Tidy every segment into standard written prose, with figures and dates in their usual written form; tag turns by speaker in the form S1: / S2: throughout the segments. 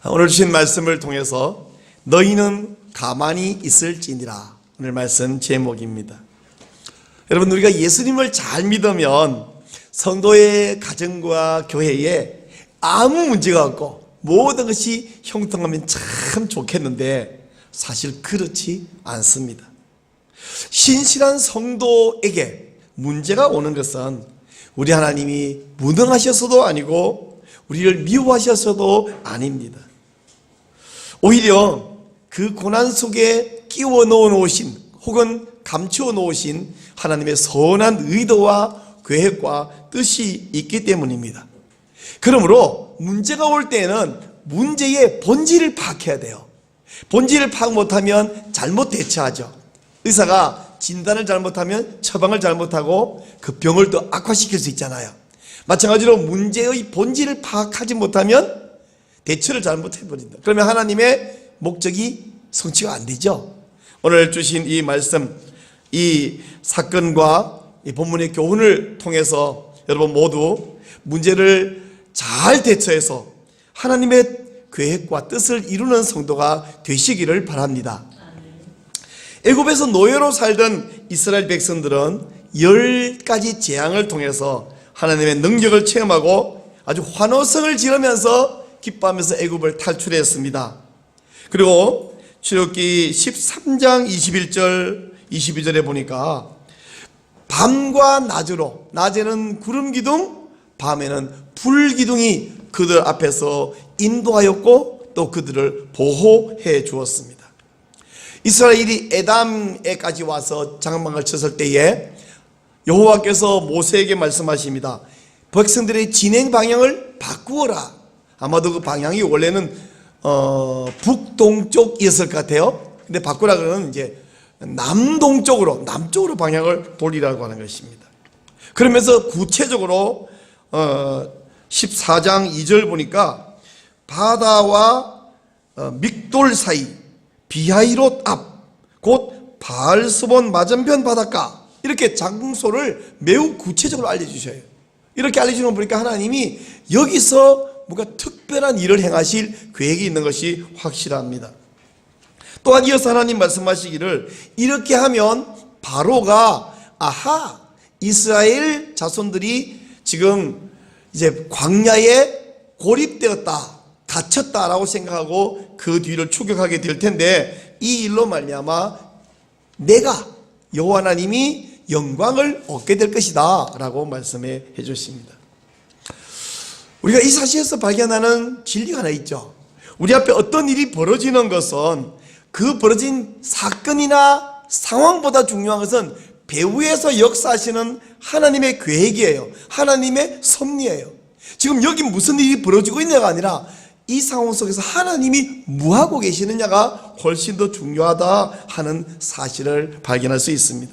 S1: 오늘 주신 말씀을 통해서 너희는 가만히 있을지니라, 오늘 말씀 제목입니다. 여러분, 우리가 예수님을 잘 믿으면 성도의 가정과 교회에 아무 문제가 없고 모든 것이 형통하면 참 좋겠는데 사실 그렇지 않습니다. 신실한 성도에게 문제가 오는 것은 우리 하나님이 무능하셔서도 아니고 우리를 미워하셔서도 아닙니다. 오히려 그 고난 속에 끼워 넣어 놓으신 혹은 감추어 놓으신 하나님의 선한 의도와 계획과 뜻이 있기 때문입니다. 그러므로 문제가 올 때에는 문제의 본질을 파악해야 돼요. 본질을 파악 못하면 잘못 대처하죠. 의사가 진단을 잘못하면 처방을 잘못하고 그 병을 더 악화시킬 수 있잖아요. 마찬가지로 문제의 본질을 파악하지 못하면 대처를 잘못해버린다. 그러면 하나님의 목적이 성취가 안 되죠. 오늘 주신 이 말씀, 이 사건과 이 본문의 교훈을 통해서 여러분 모두 문제를 잘 대처해서 하나님의 계획과 뜻을 이루는 성도가 되시기를 바랍니다. 애굽에서 노예로 살던 이스라엘 백성들은 10가지 재앙을 통해서 하나님의 능력을 체험하고 아주 환호성을 지르면서 기뻐하면서 애굽을 탈출했습니다. 그리고 출애굽기 13장 21절 22절에 보니까 밤과 낮으로, 낮에는 구름 기둥, 밤에는 불 기둥이 그들 앞에서 인도하였고 또 그들을 보호해 주었습니다. 이스라엘이 에담에까지 와서 장막을 쳤을 때에 여호와께서 모세에게 말씀하십니다. 백성들의 진행 방향을 바꾸어라. 아마도 그 방향이 원래는 북동쪽이었을 것 같아요. 근데 바꾸라 그러면 이제 남동쪽으로, 남쪽으로 방향을 돌리라고 하는 것입니다. 그러면서 구체적으로 14장 2절 보니까 바다와 믹돌 사이, 비하이롯 앞, 곧 바알스본 맞은편 바닷가, 이렇게 장소를 매우 구체적으로 알려주셔요. 이렇게 알려주는 거 보니까 하나님이 여기서 뭔가 특별한 일을 행하실 계획이 있는 것이 확실합니다. 또한 이어서 하나님 말씀하시기를 이렇게 하면 바로가 아하, 이스라엘 자손들이 지금 이제 광야에 고립되었다, 갇혔다라고 생각하고 그 뒤를 추격하게 될 텐데 이 일로 말미암아 내가 여호와 하나님이 영광을 얻게 될 것이다 라고 말씀해 주십니다. 우리가 이 사실에서 발견하는 진리가 하나 있죠. 우리 앞에 어떤 일이 벌어지는 것은 그 벌어진 사건이나 상황보다 중요한 것은 배후에서 역사하시는 하나님의 계획이에요. 하나님의 섭리예요. 지금 여기 무슨 일이 벌어지고 있냐가 아니라 이 상황 속에서 하나님이 뭐하고 계시느냐가 훨씬 더 중요하다 하는 사실을 발견할 수 있습니다.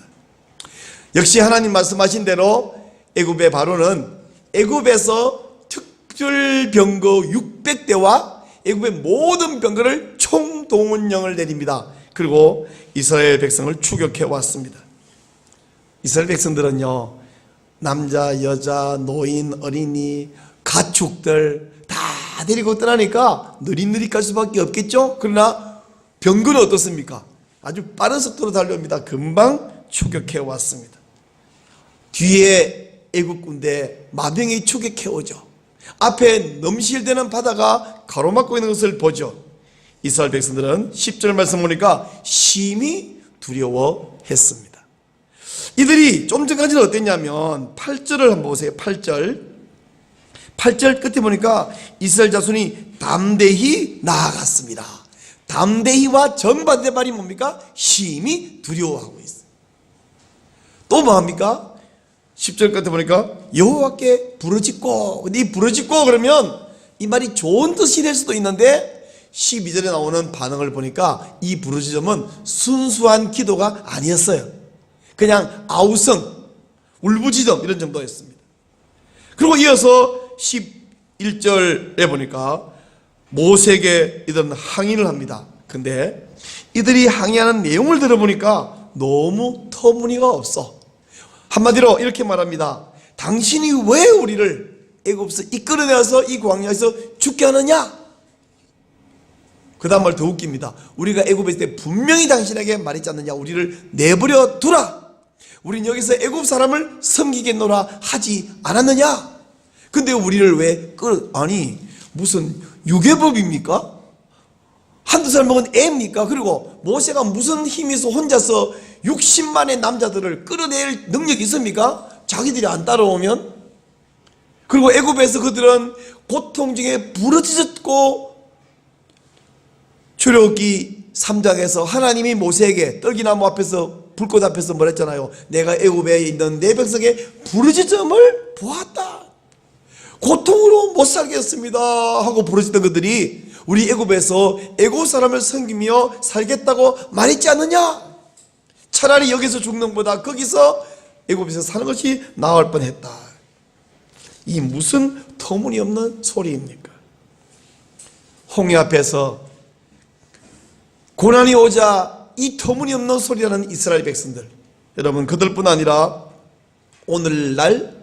S1: 역시 하나님 말씀하신 대로 애굽의 바로는 애굽에서 특별병거 600대와 애굽의 모든 병거를 총동원령을 내립니다. 그리고 이스라엘 백성을 추격해 왔습니다. 이스라엘 백성들은요, 남자, 여자, 노인, 어린이, 가축들 다 데리고 떠나니까 느릿느릿 갈 수밖에 없겠죠. 그러나 병거는 어떻습니까? 아주 빠른 속도로 달려옵니다. 금방 추격해 왔습니다. 뒤에 애국 군대 마병이 추격해 오죠. 앞에 넘실대는 바다가 가로막고 있는 것을 보죠. 이스라엘 백성들은 10절 말씀 보니까 심히 두려워했습니다. 이들이 좀 전까지는 어땠냐면 8절을 한번 보세요. 8절 끝에 보니까 이스라엘 자손이 담대히 나아갔습니다. 담대히와 정반대 말이 뭡니까? 심히 두려워하고 있어요. 또 뭐합니까? 10절 끝에 보니까 여호와께 부르짖고, 근데 이 부르짖고 그러면 이 말이 좋은 뜻이 될 수도 있는데 12절에 나오는 반응을 보니까 이 부르짖음은 순수한 기도가 아니었어요. 그냥 아우성, 울부짖음 이런 정도였습니다. 그리고 이어서 11절에 보니까 모세에게 이들은 항의를 합니다. 근데 이들이 항의하는 내용을 들어보니까 너무 터무니가 없어. 한마디로 이렇게 말합니다. 당신이 왜 우리를 애굽에서 이끌어내어서 이 광야에서 죽게 하느냐? 그 다음 말 더 웃깁니다. 우리가 애굽에 있을 때 분명히 당신에게 말했지 않느냐. 우리를 내버려 두라. 우린 여기서 애굽 사람을 섬기겠노라 하지 않았느냐. 근데 우리를 왜 아니 무슨 유괴법입니까? 한두 살 먹은 애입니까? 그리고 모세가 무슨 힘이 있어 혼자서 60만의 남자들을 끌어낼 능력이 있습니까? 자기들이 안 따라오면. 그리고 애굽에서 그들은 고통 중에 부르짖었고, 출애굽기 3장에서 하나님이 모세에게 떨기나무 앞에서 불꽃 앞에서 뭐랬잖아요. 내가 애굽에 있는 내 백성의 부르짖음을 보았다. 고통으로 못 살겠습니다 하고 부르짖던 그들이 우리 애굽에서 애굽 사람을 섬기며 살겠다고 말했지 않느냐. 차라리 여기서 죽는 것보다 거기서 애굽에서 사는 것이 나을 뻔했다. 이 무슨 터무니없는 소리입니까? 홍해 앞에서 고난이 오자 이 터무니없는 소리라는 이스라엘 백성들, 여러분 그들뿐 아니라 오늘날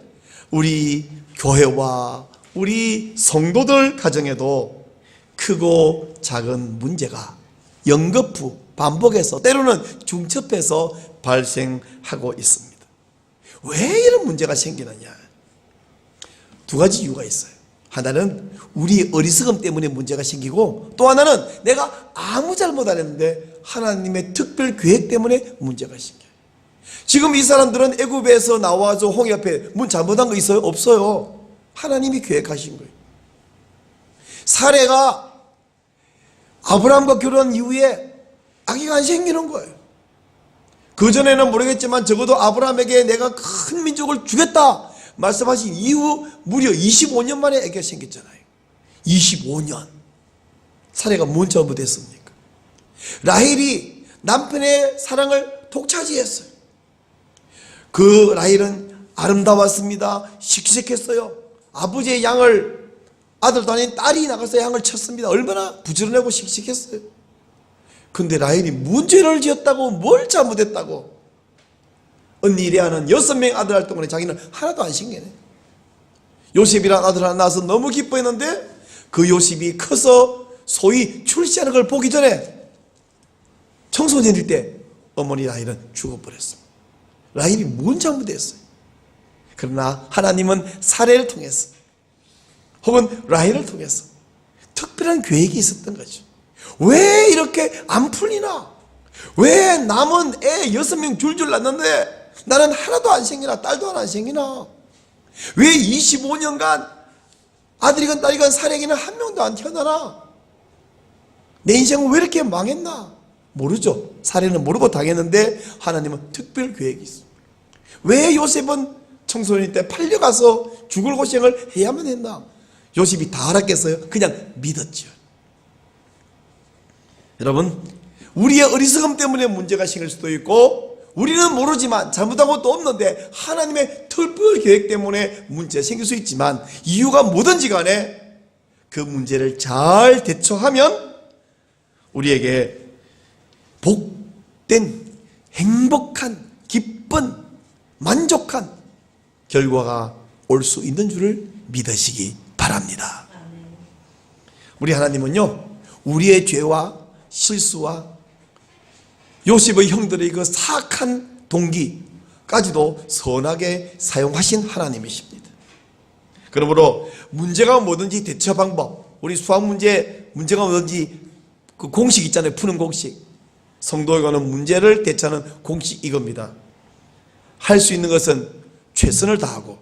S1: 우리 교회와 우리 성도들 가정에도 크고 작은 문제가 연거푸 반복해서 때로는 중첩해서 발생하고 있습니다. 왜 이런 문제가 생기느냐? 두 가지 이유가 있어요. 하나는 우리 어리석음 때문에 문제가 생기고, 또 하나는 내가 아무 잘못 안 했는데 하나님의 특별 계획 때문에 문제가 생겨요. 지금 이 사람들은 애굽에서 나와서 홍해 앞에 문 잘못한 거 있어요? 없어요. 하나님이 계획하신 거예요. 사레가 아브라함과 결혼한 이후에 아기가 안 생기는 거예요. 그전에는 모르겠지만 적어도 아브라함에게 내가 큰 민족을 주겠다 말씀하신 이후 무려 25년 만에 아기가 생겼잖아요. 25년. 사레가 뭔 잘못했습니까? 라헬이 남편의 사랑을 독차지했어요. 그 라헬은 아름다웠습니다. 씩씩했어요. 아버지의 양을, 아들도 아닌 딸이 나가서 양을 쳤습니다. 얼마나 부지런하고 씩씩했어요. 근데 라헬이 문제를 지었다고, 뭘 잘못했다고. 언니 레아는 6명 아들 할 동안에 자기는 하나도 안 생기네. 요셉이라는 아들 하나 낳아서 너무 기뻐했는데 그 요셉이 커서 소위 출시하는 걸 보기 전에 청소년일 때 어머니 라헬은 죽어버렸습니다. 라헬이 뭔 잘못했어요? 그러나 하나님은 사레를 통해서 혹은 라헬을 통해서 특별한 계획이 있었던 거죠. 왜 이렇게 안 풀리나? 왜 남은 애 6명 줄줄 낳는데 나는 하나도 안 생기나? 딸도 하나 안 생기나? 왜 25년간 아들이건 딸이건 사레에게는 한 명도 안 태어나나? 내 인생은 왜 이렇게 망했나? 모르죠. 사레는 모르고 당했는데 하나님은 특별 계획이 있어요. 왜 요셉은 청소년 때 팔려가서 죽을 고생을 해야만 했나? 요셉이 다 알았겠어요? 그냥 믿었죠. 여러분, 우리의 어리석음 때문에 문제가 생길 수도 있고, 우리는 모르지만 잘못한 것도 없는데 하나님의 특별 계획 때문에 문제가 생길 수 있지만, 이유가 뭐든지 간에 그 문제를 잘 대처하면 우리에게 복된, 행복한, 기쁜, 만족한 결과가 올 수 있는 줄을 믿으시기 바랍니다. 우리 하나님은요, 우리의 죄와 실수와 요셉의 형들의 그 사악한 동기까지도 선하게 사용하신 하나님이십니다. 그러므로 문제가 뭐든지 대처 방법, 우리 수학 문제가 뭐든지 그 공식 있잖아요. 푸는 공식. 성도에 관한 문제를 대처하는 공식 이겁니다. 할 수 있는 것은 최선을 다하고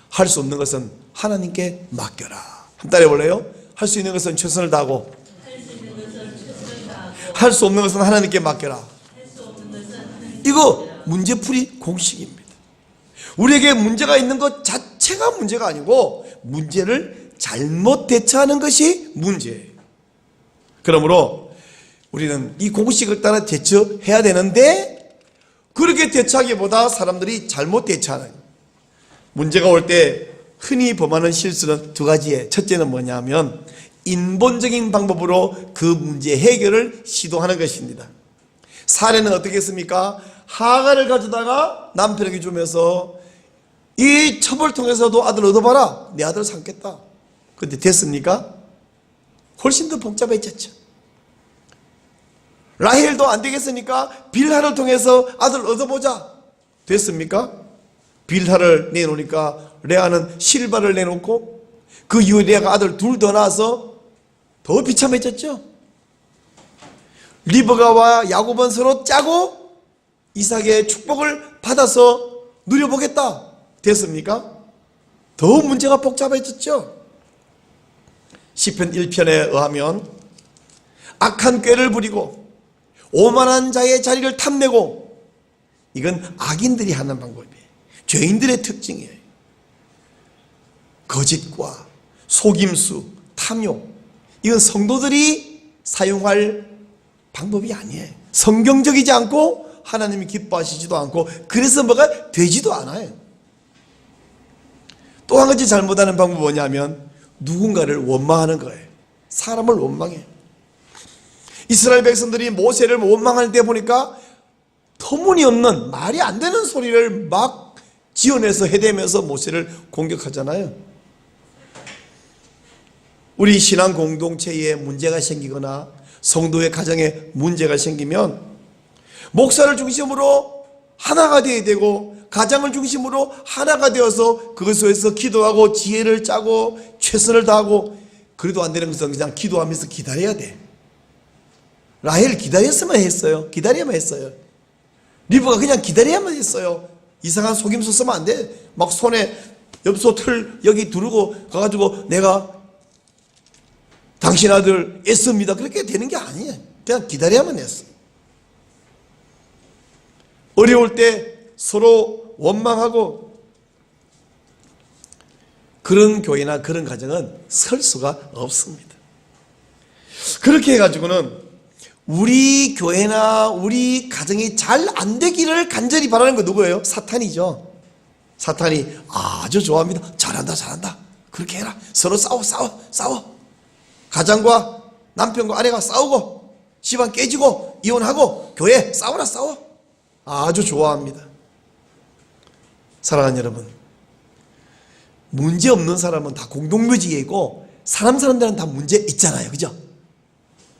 S1: 할 수 없는 것은 하나님께 맡겨라. 한 번 따라해볼래요? 할 수 있는 것은 최선을 다하고 할 수 없는 것은 하나님께 맡겨라. 이거 문제풀이 공식입니다. 우리에게 문제가 있는 것 자체가 문제가 아니고 문제를 잘못 대처하는 것이 문제예요. 그러므로 우리는 이 공식을 따라 대처해야 되는데, 그렇게 대처하기보다 사람들이 잘못 대처하는, 문제가 올 때 흔히 범하는 실수는 두 가지예요. 첫째는 뭐냐면 인본적인 방법으로 그 문제 해결을 시도하는 것입니다. 사례는 어떻게 했습니까? 하가를 가져다가 남편에게 주면서 이 첩을 통해서도 아들 얻어봐라. 내 아들 삼겠다. 근데 됐습니까? 훨씬 더 복잡해졌죠. 라헬도 안 되겠으니까 빌하를 통해서 아들 얻어보자. 됐습니까? 빌하를 내놓으니까 레아는 실바를 내놓고 그 이후에 레아가 아들 둘 더 낳아서 더 비참해졌죠. 리브가와 야곱은 서로 짜고 이삭의 축복을 받아서 누려보겠다. 됐습니까? 더 문제가 복잡해졌죠. 시편 1편에 의하면 악한 꾀를 부리고 오만한 자의 자리를 탐내고, 이건 악인들이 하는 방법이에요. 죄인들의 특징이에요. 거짓과 속임수, 탐욕, 이건 성도들이 사용할 방법이 아니에요. 성경적이지 않고 하나님이 기뻐하시지도 않고, 그래서 뭐가 되지도 않아요. 또 한 가지 잘못하는 방법은 뭐냐면 누군가를 원망하는 거예요. 사람을 원망해요. 이스라엘 백성들이 모세를 원망할 때 보니까 터무니없는 말이 안 되는 소리를 막 지어내서 해대면서 모세를 공격하잖아요. 우리 신앙 공동체에 문제가 생기거나 성도의 가정에 문제가 생기면 목사를 중심으로 하나가 되어야 되고, 가정을 중심으로 하나가 되어서 그것에서 기도하고 지혜를 짜고 최선을 다하고, 그래도 안 되는 것은 그냥 기도하면서 기다려야 돼. 라헬 기다렸으면 했어요. 기다려야만 했어요. 리브가 그냥 기다려야만 했어요. 이상한 속임수 쓰면 안 돼. 막 손에 엽서 틀 여기 두르고 가가지고 내가 당신 아들 애씁니다, 그렇게 되는 게 아니에요. 그냥 기다려야만 했어. 어려울 때 서로 원망하고, 그런 교회나 그런 가정은 설 수가 없습니다. 그렇게 해가지고는 우리 교회나 우리 가정이 잘 안 되기를 간절히 바라는 거 누구예요? 사탄이죠. 사탄이 아주 좋아합니다. 잘한다 잘한다, 그렇게 해라. 서로 싸워. 가장과 남편과 아내가 싸우고 집안 깨지고 이혼하고 교회 싸워. 아주 좋아합니다. 사랑하는 여러분, 문제 없는 사람은 다 공동묘지에 있고 사람들은 다 문제 있잖아요. 그죠?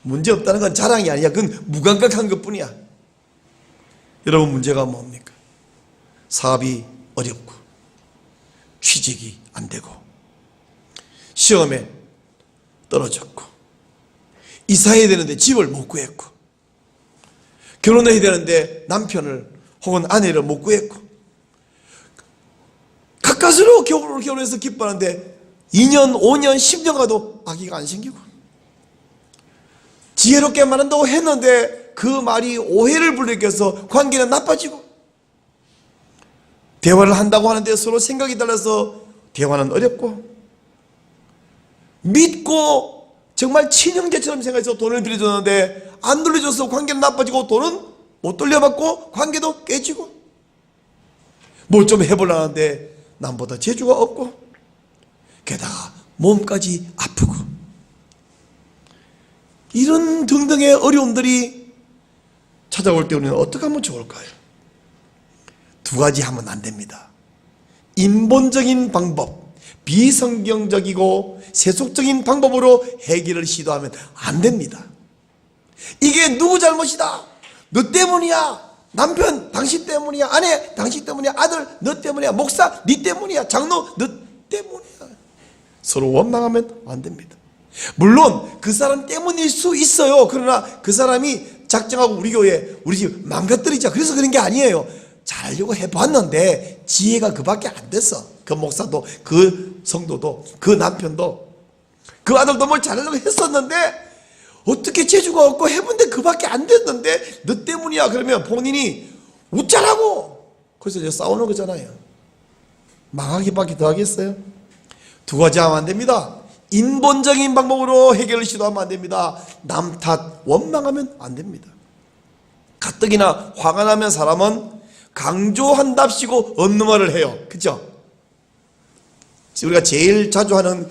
S1: 문제 없다는 건 자랑이 아니야. 그건 무감각한 것뿐이야. 여러분, 문제가 뭡니까? 사업이 어렵고 취직이 안 되고 시험에 떨어졌고 이사해야 되는데 집을 못 구했고 결혼해야 되는데 남편을 혹은 아내를 못 구했고 가까스로 결혼해서 기뻐하는데 2년, 5년, 10년 가도 아기가 안 생기고 지혜롭게 말한다고 했는데 그 말이 오해를 불러일으켜서 관계는 나빠지고 대화를 한다고 하는데 서로 생각이 달라서 대화는 어렵고 믿고 정말 친형제처럼 생각해서 돈을 빌려줬는데 안 돌려줘서 관계는 나빠지고 돈은 못 돌려받고 관계도 깨지고 뭘 좀 해보려는데 남보다 재주가 없고 게다가 몸까지 아프고 이런 등등의 어려움들이 찾아올 때 우리는 어떻게 하면 좋을까요? 두 가지 하면 안 됩니다. 인본적인 방법, 비성경적이고 세속적인 방법으로 해결을 시도하면 안 됩니다. 이게 누구 잘못이다, 너 때문이야, 남편 당신 때문이야, 아내 당신 때문이야, 아들 너 때문이야, 목사 네 때문이야, 장로 너 때문이야. 서로 원망하면 안 됩니다. 물론 그 사람 때문일 수 있어요. 그러나 그 사람이 작정하고 우리 교회 우리 집 망가뜨리자 그래서 그런 게 아니에요. 잘하려고 해봤는데 지혜가 그밖에 안 됐어. 그 목사도 그 성도도 그 남편도 그 아들도 뭘 잘하려고 했었는데 어떻게 재주가 없고 해본데 그밖에 안 됐는데 너 때문이야 그러면 본인이 웃자라고 그래서 이제 싸우는 거잖아요. 망하기밖에 더 하겠어요? 두 가지 하면 안 됩니다. 인본적인 방법으로 해결을 시도하면 안 됩니다. 남 탓 원망하면 안 됩니다. 가뜩이나 화가 나면 사람은 강조한답시고 없는 말을 해요. 그죠? 우리가 제일 자주 하는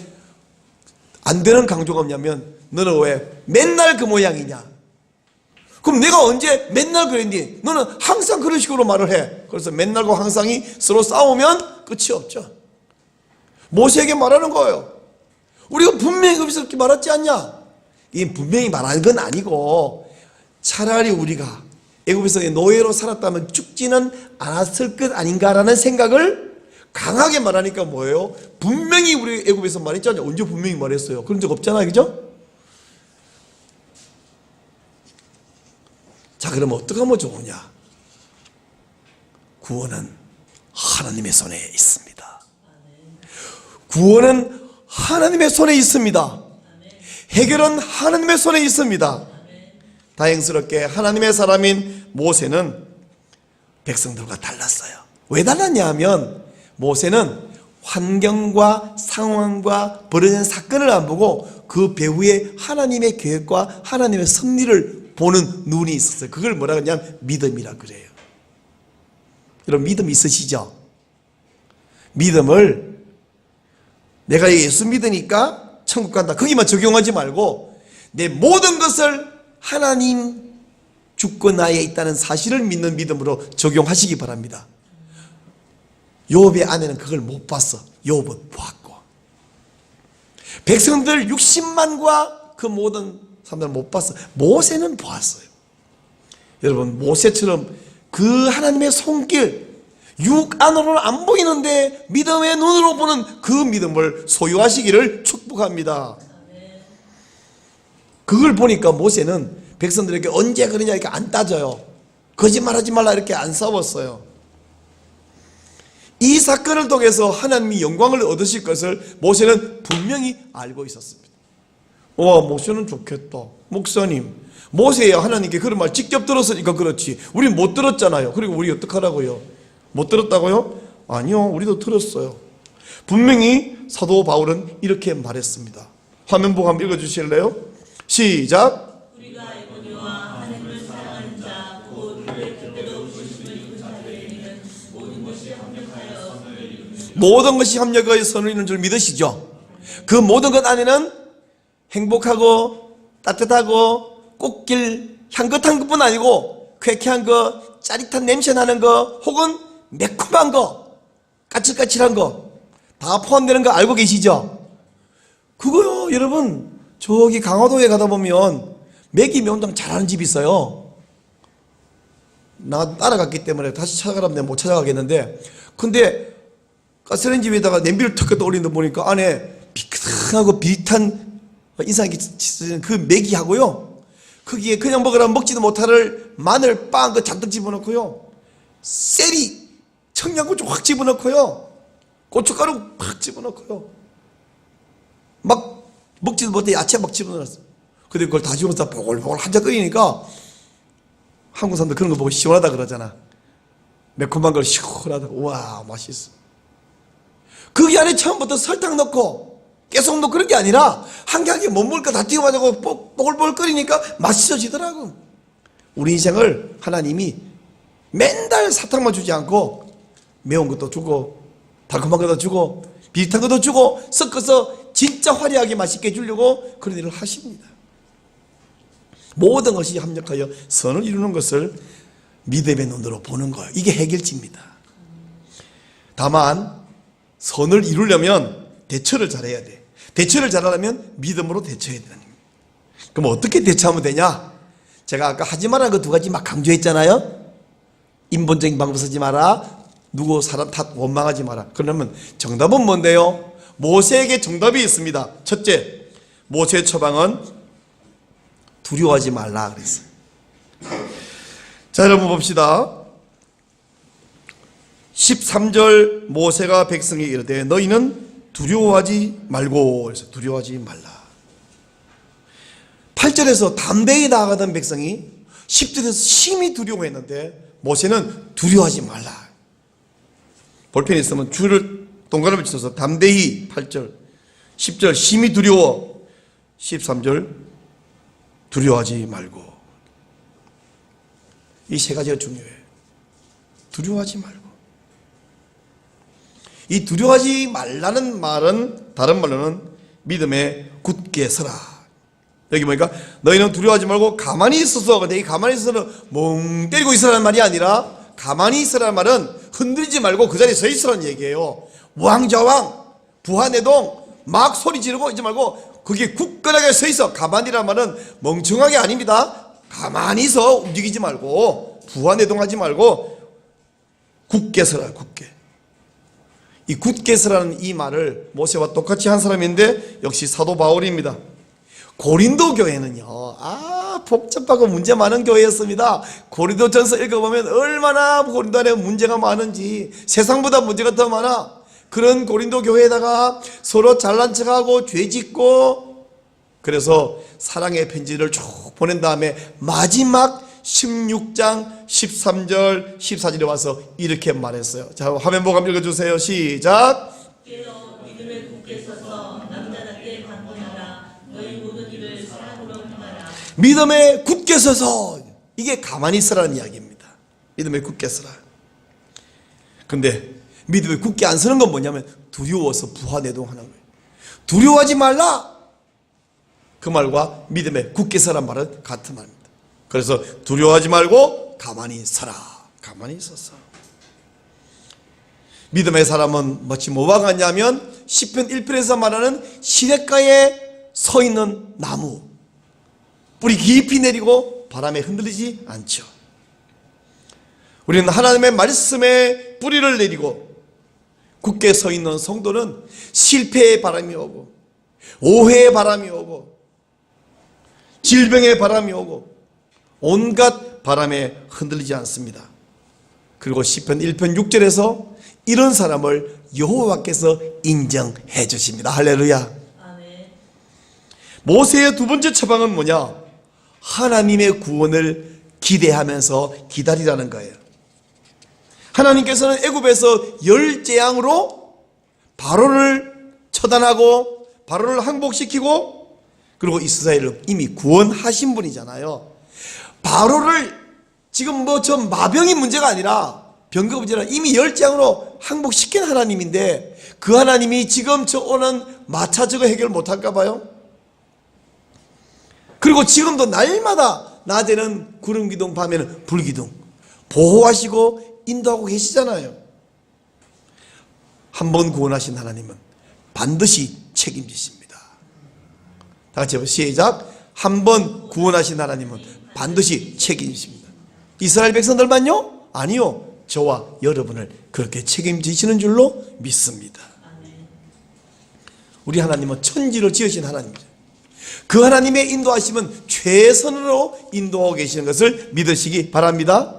S1: 안 되는 강조가 뭐냐면 너는 왜 맨날 그 모양이냐? 그럼 내가 언제 맨날 그랬니? 너는 항상 그런 식으로 말을 해. 그래서 맨날과 항상이 서로 싸우면 끝이 없죠. 모세에게 말하는 거예요. 우리가 분명히 그렇게 말했지 않냐? 이 분명히 말한 건 아니고 차라리 우리가 애굽에서의 노예로 살았다면 죽지는 않았을 것 아닌가라는 생각을 강하게 말하니까 뭐예요? 분명히 우리 애굽에서 말했잖아요. 언제 분명히 말했어요? 그런 적 없잖아요. 그죠? 자, 그러면 어떻게 하면 좋으냐? 구원은 하나님의 손에 있습니다. 구원은 하나님의 손에 있습니다. 해결은 하나님의 손에 있습니다. 다행스럽게 하나님의 사람인 모세는 백성들과 달랐어요. 왜 달랐냐 하면 모세는 환경과 상황과 벌어진 사건을 안 보고 그 배후에 하나님의 계획과 하나님의 섭리를 보는 눈이 있었어요. 그걸 뭐라 그러냐면 믿음이라 그래요. 여러분 믿음 있으시죠? 믿음을 내가 예수 믿으니까 천국 간다 거기만 적용하지 말고 내 모든 것을 하나님 주권 하에 있다는 사실을 믿는 믿음으로 적용하시기 바랍니다. 욥의 아내는 그걸 못 봤어. 욥은 보았고 백성들 60만과 그 모든 사람들은 못 봤어. 모세는 보았어요. 여러분 모세처럼 그 하나님의 손길 육 안으로는 안 보이는데 믿음의 눈으로 보는 그 믿음을 소유하시기를 축복합니다. 그걸 보니까 모세는 백성들에게 언제 그러냐 이렇게 안 따져요. 거짓말하지 말라 이렇게 안 싸웠어요. 이 사건을 통해서 하나님이 영광을 얻으실 것을 모세는 분명히 알고 있었습니다. 와, 모세는 좋겠다. 목사님, 모세야 하나님께 그런 말 직접 들었으니까 그렇지. 우리 못 들었잖아요. 그리고 우리 어떡하라고요? 못 들었다고요? 아니요, 우리도 들었어요. 분명히 사도 바울은 이렇게 말했습니다. 화면 보고 한번 읽어주실래요? 시작.
S2: 우리가 알거니와 하나님을 사랑하는 자 곧 그의 뜻대로 부르심을 입은 자들에게는 모든 것이 합력하여 선을 이루는
S1: 모든 것이 합력하여 선을 이루는 줄 믿으시죠? 그 모든 것 안에는 행복하고 따뜻하고 꽃길 향긋한 것뿐 아니고 쾌쾌한 거, 짜릿한 냄새 나는 거, 혹은 매콤한 거, 까칠까칠한 거 다 포함되는 거 알고 계시죠? 그거요, 여러분 저기 강화도에 가다 보면 매기 매운탕 잘하는 집이 있어요. 나 따라갔기 때문에 다시 찾아가라면 내가 못 찾아가겠는데, 근데 가스레인지 위에다가 냄비를 턱 올리는 거 보니까 안에 비슷하고 비릿한 인상 깊은 그 매기하고요, 거기에 그냥 먹으라면 먹지도 못할 마늘 빵 그 잔뜩 집어넣고요, 셀이 청양고추 확 집어넣고요, 고춧가루 확 집어넣고요, 막 먹지도 못해 야채 막 집어넣었어. 근데 그걸 다 집어넣어서 보글보글 한잔 끓이니까 한국 사람들 그런 거 보고 시원하다 그러잖아. 매콤한 걸 시원하다. 우와 맛있어. 거기 안에 처음부터 설탕 넣고 깨소금 넣고 그런 게 아니라 한 개 한 개 못 먹을 거 다 띄워가지고 보글보글 끓이니까 맛있어지더라고. 우리 인생을 하나님이 맨날 사탕만 주지 않고 매운 것도 주고 달콤한 것도 주고 비릿한 것도 주고 섞어서 진짜 화려하게 맛있게 주려고 그런 일을 하십니다. 모든 것이 합력하여 선을 이루는 것을 믿음의 눈으로 보는 거예요. 이게 해결지입니다. 다만 선을 이루려면 대처를 잘해야 돼. 대처를 잘하려면 믿음으로 대처해야 되는 겁니다. 그럼 어떻게 대처하면 되냐? 제가 아까 하지 말라는 그 두 가지 막 강조했잖아요. 인본적인 방법 쓰지 마라. 누구 사람 탓 원망하지 마라. 그러면 정답은 뭔데요? 모세에게 정답이 있습니다. 첫째, 모세의 처방은 두려워하지 말라 그랬어요. 자, 여러분 봅시다. 13절 모세가 백성에게 이르되 너희는 두려워하지 말고, 그래서 두려워하지 말라. 8절에서 담대히 나아가던 백성이 10절에서 심히 두려워했는데 모세는 두려워하지 말라. 볼펜이 있으면 줄을 동그라미 쳐서 담대히 8절, 10절 심히 두려워, 13절 두려워하지 말고. 이 세 가지가 중요해요. 두려워하지 말고. 이 두려워하지 말라는 말은 다른 말로는 믿음에 굳게 서라. 여기 보니까 너희는 두려워하지 말고 가만히 있어서, 근데 이 가만히 있어서는 멍 때리고 있으라는 말이 아니라 가만히 있으라는 말은 흔들리지 말고 그 자리에 서 있으라는 얘기예요. 왕좌왕 부하내동 막 소리 지르고 있지 말고 거기에 굳건하게 서 있어. 가만히라는 말은 멍청하게 아닙니다. 가만히 서 움직이지 말고 부하내동하지 말고 굳게 서라. 굳게. 이 굳게 서라는 이 말을 모세와 똑같이 한 사람인데 역시 사도 바울입니다. 고린도 교회는요, 복잡하고 문제 많은 교회였습니다. 고린도전서 읽어보면 얼마나 고린도 안에 문제가 많은지, 세상보다 문제가 더 많아. 그런 고린도 교회에다가 서로 잘난 척하고 죄짓고, 그래서 사랑의 편지를 쭉 보낸 다음에 마지막 16장 13절 14절에 와서 이렇게 말했어요. 자, 화면 보고 한번 읽어주세요. 시작.
S2: 깨어 믿음에 굳게 서서 남자답게 강건하라. 너희 모든 일을 사랑으로 행하라.
S1: 믿음에 굳게 서서, 이게 가만히 있으라는 이야기입니다. 믿음에 굳게 서라. 근데 믿음에 굳게 안 서는 건 뭐냐면 두려워서 부하내동하는 거예요. 두려워하지 말라, 그 말과 믿음에 굳게 서란 말은 같은 말입니다. 그래서 두려워하지 말고 가만히 서라. 가만히 서서. 믿음의 사람은 마치 뭐와 같냐면 시편 1편에서 말하는 시냇가에 서 있는 나무, 뿌리 깊이 내리고 바람에 흔들리지 않죠. 우리는 하나님의 말씀에 뿌리를 내리고 굳게 서 있는 성도는 실패의 바람이 오고 오해의 바람이 오고 질병의 바람이 오고 온갖 바람에 흔들리지 않습니다. 그리고 시편 1편 6절에서 이런 사람을 여호와께서 인정해 주십니다. 할렐루야.
S2: 아멘.
S1: 모세의 두 번째 처방은 뭐냐? 하나님의 구원을 기대하면서 기다리라는 거예요. 하나님께서는 애굽에서 열 재앙으로 바로를 처단하고 바로를 항복시키고 그리고 이스라엘을 이미 구원하신 분이잖아요. 바로를 지금 저 마병이 문제가 아니라 병거가 문제라 이미 열 재앙으로 항복시킨 하나님인데 그 하나님이 지금 저 오는 마차 저거 해결 못할까 봐요. 그리고 지금도 날마다 낮에는 구름기둥 밤에는 불기둥 보호하시고 인도하고 계시잖아요. 한 번 구원하신 하나님은 반드시 책임지십니다. 다 같이 해보세요. 시작. 한 번 구원하신 하나님은 반드시 책임지십니다. 이스라엘 백성들만요? 아니요. 저와 여러분을 그렇게 책임지시는 줄로 믿습니다. 우리 하나님은 천지를 지으신 하나님이죠. 그 하나님의 인도하심은 최선으로 인도하고 계시는 것을 믿으시기 바랍니다.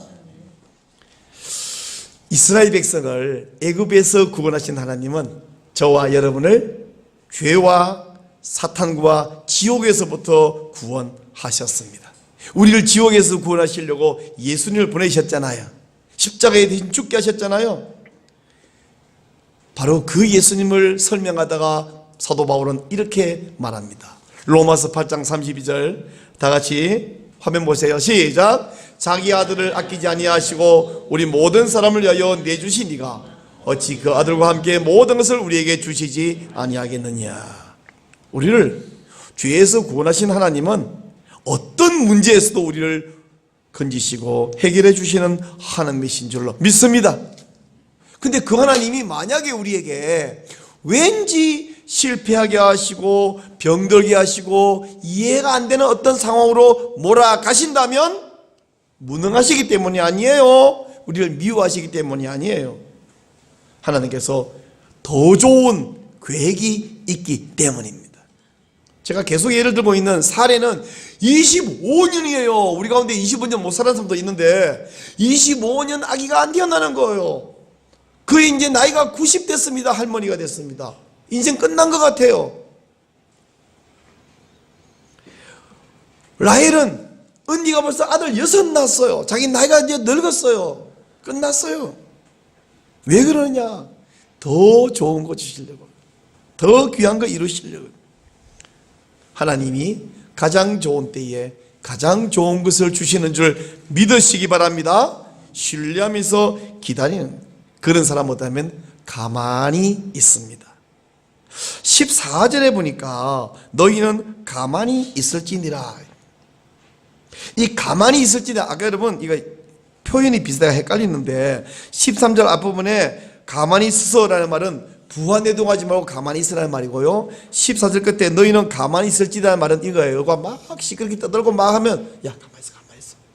S1: 이스라엘 백성을 애굽에서 구원하신 하나님은 저와 여러분을 죄와 사탄과 지옥에서부터 구원하셨습니다. 우리를 지옥에서 구원하시려고 예수님을 보내셨잖아요. 십자가에 대신 죽게 하셨잖아요. 바로 그 예수님을 설명하다가 사도 바울은 이렇게 말합니다. 로마서 8장 32절 다 같이 화면 보세요. 시작. 자기 아들을 아끼지 아니하시고 우리 모든 사람을 위하여 내주시니가 어찌 그 아들과 함께 모든 것을 우리에게 주시지 아니하겠느냐. 우리를 죄에서 구원하신 하나님은 어떤 문제에서도 우리를 건지시고 해결해 주시는 하나님이신 줄로 믿습니다. 근데 그 하나님이 만약에 우리에게 왠지 실패하게 하시고 병들게 하시고 이해가 안 되는 어떤 상황으로 몰아가신다면 무능하시기 때문이 아니에요. 우리를 미워하시기 때문이 아니에요. 하나님께서 더 좋은 계획이 있기 때문입니다. 제가 계속 예를 들고 있는 사례는 25년이에요. 우리 가운데 25년 못 살은 사람도 있는데 25년 아기가 안 태어나는 거예요. 그 이제 나이가 90 됐습니다. 할머니가 됐습니다. 인생 끝난 것 같아요. 라헬은 언니가 벌써 아들 6 낳았어요. 자기 나이가 이제 늙었어요. 끝났어요. 왜 그러냐? 더 좋은 거 주시려고, 더 귀한 거 이루시려고. 하나님이 가장 좋은 때에 가장 좋은 것을 주시는 줄 믿으시기 바랍니다. 신뢰하면서 기다리는 그런 사람 못하면 가만히 있습니다. 14절에 보니까 너희는 가만히 있을지니라. 이 가만히 있을지니라, 아까 여러분 이거 표현이 비슷하게 헷갈리는데 13절 앞부분에 가만히 있어라는 말은 부하내동하지 말고 가만히 있으라는 말이고요. 14절 끝에 너희는 가만히 있을지라는 말은 이거예요. 막 시끄럽게 떠들고 막 하면 야 가만히 있어, 가만히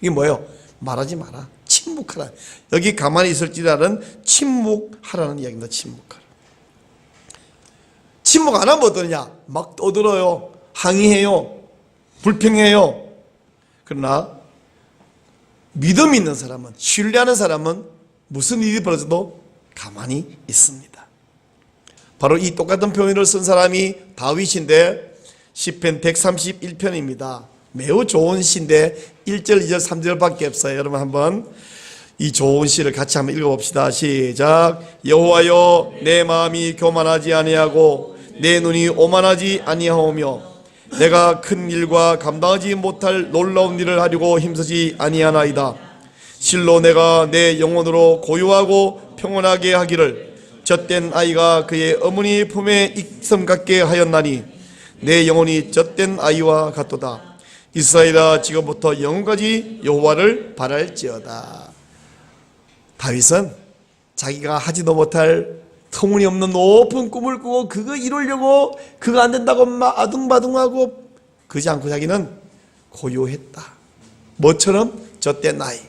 S1: 이게 뭐예요? 말하지 마라. 침묵하라. 여기 가만히 있을지라는 침묵하라는 이야기입니다. 침묵하라. 침묵 안 하면 어떠냐? 막 떠들어요. 항의해요. 불평해요. 그러나 믿음 있는 사람은, 신뢰하는 사람은 무슨 일이 벌어져도 가만히 있습니다. 바로 이 똑같은 표현을 쓴 사람이 다윗인데 시편 131편입니다. 매우 좋은 시인데 1절, 2절, 3절밖에 없어요. 여러분 한번 이 좋은 시를 같이 한번 읽어봅시다. 시작. 여호와여, 내 마음이 교만하지 아니하고 내 눈이 오만하지 아니하오며 내가 큰 일과 감당하지 못할 놀라운 일을 하려고 힘쓰지 아니하나이다. 실로 내가 내 영혼으로 고요하고 평온하게 하기를 젖된 아이가 그의 어머니 품에 익성 갖게 하였나니 내 영혼이 젖된 아이와 같도다. 이스라엘아, 지금부터 영원까지 여호와를 바랄지어다. 다윗은 자기가 하지도 못할 터무니없는 높은 꿈을 꾸고 그거 이루려고 그거 안 된다고 막 아둥바둥하고 그러지 않고 자기는 고요했다. 뭐처럼? 젖된 아이.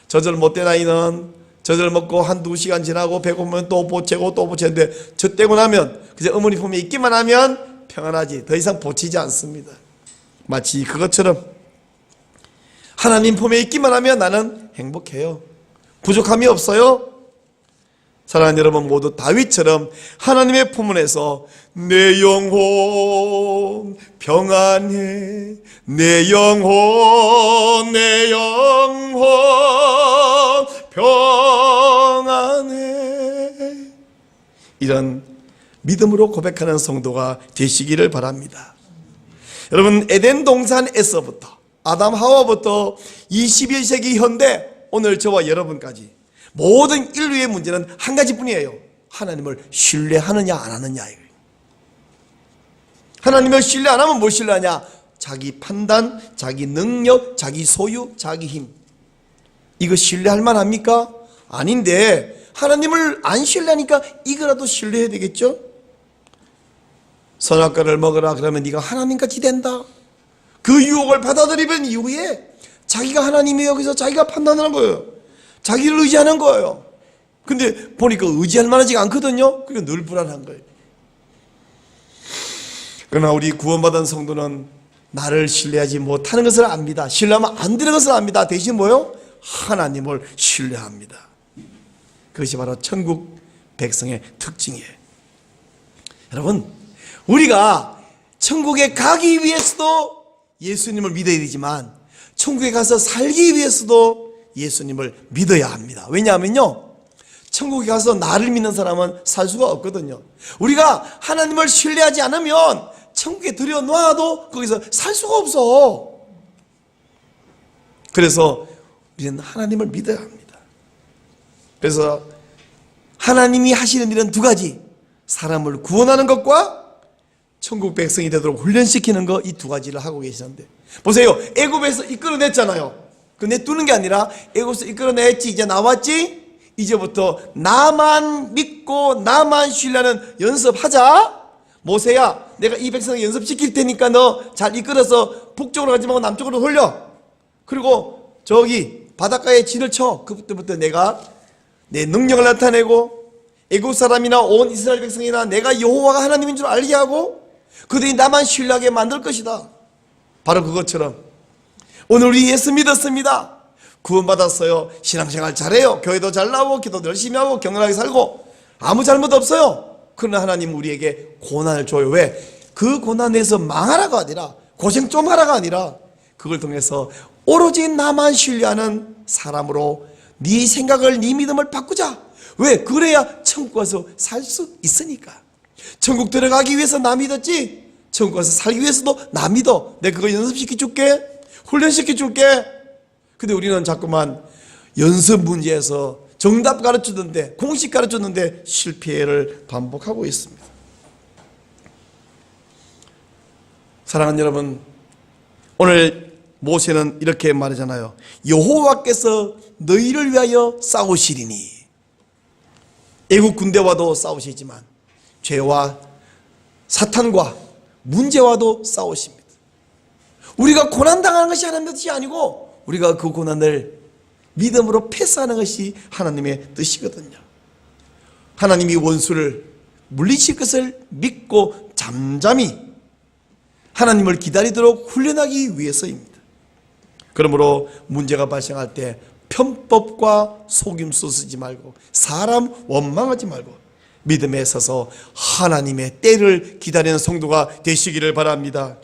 S1: 젖을 못된 아이는 젖을 먹고 한두 시간 지나고 배고프면 또 보채고 또 보채는데 젖대고 나면 그저 어머니 품에 있기만 하면 평안하지. 더 이상 보치지 않습니다. 마치 그것처럼 하나님 품에 있기만 하면 나는 행복해요. 부족함이 없어요. 사랑하는 여러분 모두 다윗처럼 하나님의 품안에서 내 영혼 평안해, 내 영혼 평안해, 이런 믿음으로 고백하는 성도가 되시기를 바랍니다. 여러분 에덴 동산에서부터 아담 하와부터 21세기 현대 오늘 저와 여러분까지 모든 인류의 문제는 한 가지뿐이에요. 하나님을 신뢰하느냐 안 하느냐. 하나님을 신뢰 안 하면 뭘 신뢰하냐? 자기 판단, 자기 능력, 자기 소유, 자기 힘. 이거 신뢰할 만합니까? 아닌데 하나님을 안 신뢰하니까 이거라도 신뢰해야 되겠죠? 선악과를 먹으라 그러면 네가 하나님같이 된다. 그 유혹을 받아들이면 이후에 자기가 하나님이 여기서 자기가 판단하는 거예요. 자기를 의지하는 거예요. 근데 보니까 의지할 만하지가 않거든요. 그러니까 늘 불안한 거예요. 그러나 우리 구원받은 성도는 나를 신뢰하지 못하는 것을 압니다. 신뢰하면 안 되는 것을 압니다. 대신 뭐요? 하나님을 신뢰합니다. 그것이 바로 천국 백성의 특징이에요. 여러분, 우리가 천국에 가기 위해서도 예수님을 믿어야 되지만 천국에 가서 살기 위해서도 예수님을 믿어야 합니다. 왜냐하면요, 천국에 가서 나를 믿는 사람은 살 수가 없거든요. 우리가 하나님을 신뢰하지 않으면 천국에 들여놔도 거기서 살 수가 없어. 그래서 우리는 하나님을 믿어야 합니다. 그래서 하나님이 하시는 일은 두 가지, 사람을 구원하는 것과 천국 백성이 되도록 훈련시키는 것, 이 두 가지를 하고 계시는데 보세요. 애굽에서 이끌어냈잖아요. 그 내두는 게 아니라 애굽에서 이끌어냈지, 이제 나왔지, 이제부터 나만 믿고 나만 신뢰하는 연습하자. 모세야, 내가 이 백성을 연습시킬 테니까 너 잘 이끌어서 북쪽으로 가지 말고 남쪽으로 돌려. 그리고 저기 바닷가에 진을 쳐. 그때부터 내가 내 능력을 나타내고 애굽 사람이나 온 이스라엘 백성이나 내가 여호와가 하나님인 줄 알게 하고 그들이 나만 신뢰하게 만들 것이다. 바로 그것처럼 오늘 우리 예수 믿었습니다. 구원받았어요. 신앙생활 잘해요. 교회도 잘 나오고 기도도 열심히 하고 경건하게 살고 아무 잘못 없어요. 그러나 하나님 우리에게 고난을 줘요. 왜? 그 고난에서 망하라가 아니라, 고생 좀 하라가 아니라 그걸 통해서 오로지 나만 신뢰하는 사람으로 네 생각을, 네 믿음을 바꾸자. 왜? 그래야 천국 가서 살 수 있으니까. 천국 들어가기 위해서 나 믿었지, 천국 가서 살기 위해서도 나 믿어. 내가 그거 연습시켜 줄게, 훈련시켜 줄게. 근데 우리는 자꾸만 연습 문제에서 정답 가르쳤는데, 공식 가르쳤는데 실패를 반복하고 있습니다. 사랑하는 여러분, 오늘 모세는 이렇게 말하잖아요. 여호와께서 너희를 위하여 싸우시리니. 애국 군대와도 싸우시지만 죄와 사탄과 문제와도 싸우십니다. 우리가 고난당하는 것이 하나님의 뜻이 아니고 우리가 그 고난을 믿음으로 패스하는 것이 하나님의 뜻이거든요. 하나님이 원수를 물리칠 것을 믿고 잠잠히 하나님을 기다리도록 훈련하기 위해서입니다. 그러므로 문제가 발생할 때 편법과 속임수 쓰지 말고 사람 원망하지 말고 믿음에 서서 하나님의 때를 기다리는 성도가 되시기를 바랍니다.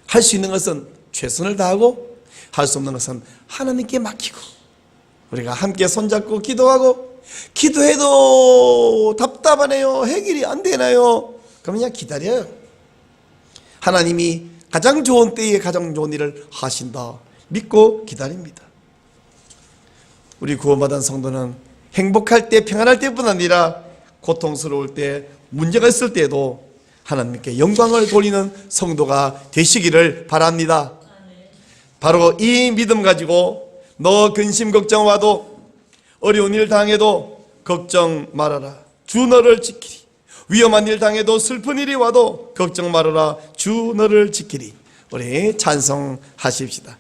S1: 할 수 있는 것은 최선을 다하고 할 수 없는 것은 하나님께 맡기고 우리가 함께 손잡고 기도하고 기도해도 답답하네요. 해결이 안 되나요? 그럼 그냥 기다려요. 하나님이 가장 좋은 때에 가장 좋은 일을 하신다 믿고 기다립니다. 우리 구원받은 성도는 행복할 때 평안할 때뿐 아니라 고통스러울 때 문제가 있을 때에도 하나님께 영광을 돌리는 성도가 되시기를 바랍니다. 바로 이 믿음 가지고 너 근심 걱정 와도 어려운 일 당해도 걱정 말아라. 주 너를 지키리. 위험한 일 당해도 슬픈 일이 와도 걱정 말아라. 주 너를 지키리. 우리 찬송하십시다.